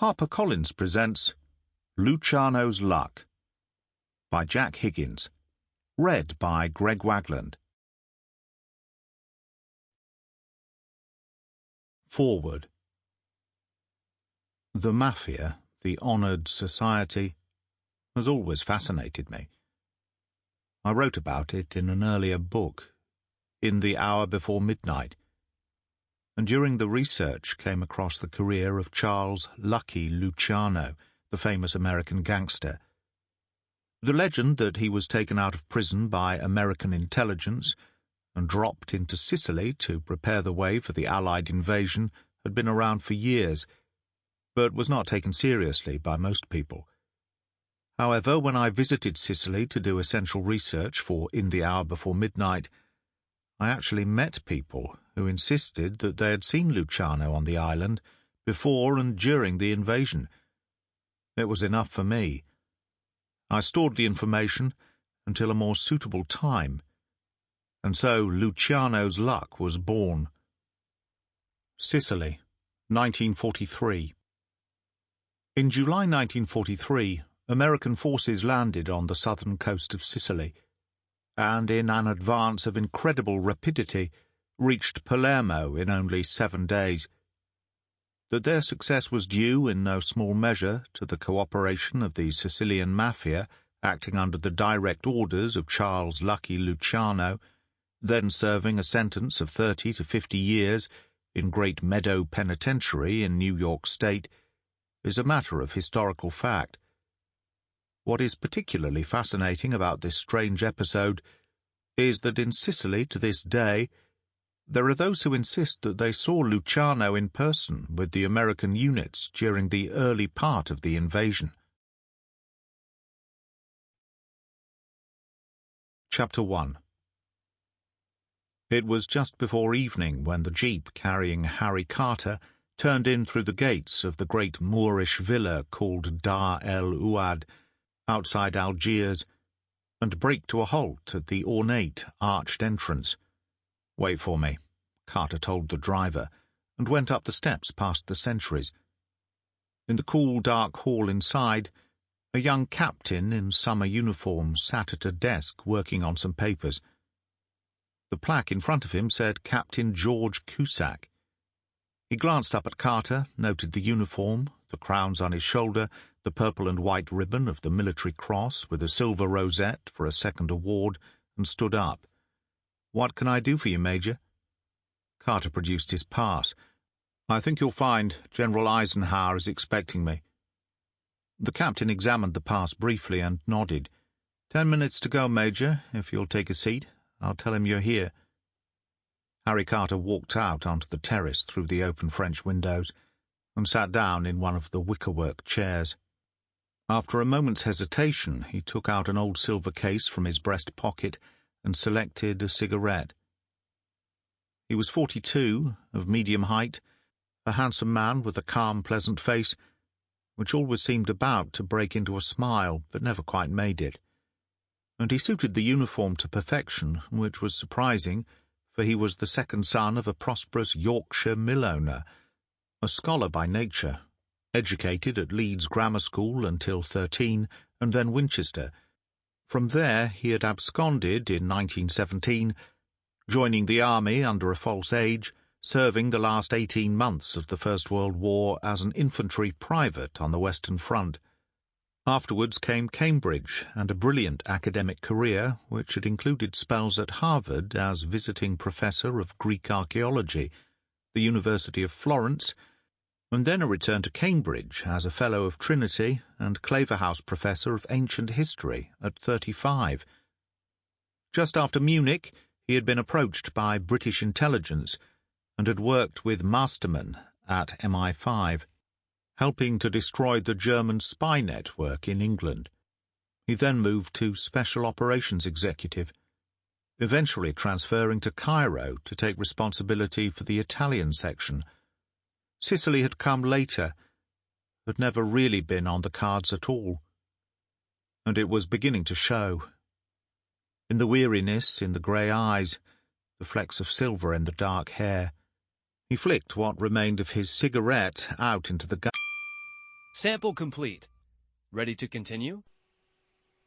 HarperCollins presents Luciano's Luck by Jack Higgins. Read by Greg Wagland. Forward. The Mafia, the honoured society, has always fascinated me. I wrote about it in an earlier book, In the Hour Before Midnight, and during the research came across the career of Charles "Lucky" Luciano, the famous American gangster. The legend that he was taken out of prison by American intelligence and dropped into Sicily to prepare the way for the Allied invasion had been around for years, but was not taken seriously by most people. However, when I visited Sicily to do essential research for In the Hour Before Midnight, I actually met people who insisted that they had seen Luciano on the island before and during the invasion. It was enough for me. I stored the information until a more suitable time, and so Luciano's Luck was born. Sicily, 1943. In July 1943, American forces landed on the southern coast of Sicily, and in an advance of incredible rapidity reached Palermo in only 7 days. That their success was due in no small measure to the cooperation of the Sicilian Mafia, acting under the direct orders of Charles "Lucky" Luciano, then serving a sentence of 30 to 50 years in Great Meadow Penitentiary in New York State, is a matter of historical fact. What is particularly fascinating about this strange episode is that in Sicily to this day there are those who insist that they saw Luciano in person with the American units during the early part of the invasion. Chapter 1. It was just before evening when the jeep carrying Harry Carter turned in through the gates of the great Moorish villa called Dar el-Ouad, outside Algiers, and braked to a halt at the ornate, arched entrance. "Wait for me," Carter told the driver, and went up the steps past the sentries. In the cool, dark hall inside, a young captain in summer uniform sat at a desk working on some papers. The plaque in front of him said Captain George Cusack. He glanced up at Carter, noted the uniform, the crowns on his shoulder, the purple and white ribbon of the military cross with a silver rosette for a second award, and stood up. "What can I do for you, Major?" Carter produced his pass. "I think you'll find General Eisenhower is expecting me." The captain examined the pass briefly and nodded. 10 minutes to go, Major. If you'll take a seat, I'll tell him you're here." Harry Carter walked out onto the terrace through the open French windows and sat down in one of the wickerwork chairs. After a moment's hesitation, he took out an old silver case from his breast pocket and selected a cigarette. He was 42, of medium height, a handsome man with a calm, pleasant face, which always seemed about to break into a smile, but never quite made it. And he suited the uniform to perfection, which was surprising, for he was the second son of a prosperous Yorkshire mill owner, a scholar by nature, educated at Leeds Grammar School until 13, and then Winchester. From there he had absconded in 1917, joining the army under a false age, serving the last 18 months of the First World War as an infantry private on the Western Front. Afterwards came Cambridge and a brilliant academic career, which had included spells at Harvard as visiting professor of Greek archaeology, the University of Florence, and then a return to Cambridge as a Fellow of Trinity and Claverhouse Professor of Ancient History at 35. Just after Munich, he had been approached by British intelligence and had worked with Masterman at MI5, helping to destroy the German spy network in England. He then moved to Special Operations Executive, eventually transferring to Cairo to take responsibility for the Italian section. Sicily had come later, had never really been on the cards at all. And it was beginning to show. In the weariness in the grey eyes, the flecks of silver in the dark hair. He flicked what remained of his cigarette out into the Sample complete. Ready to continue?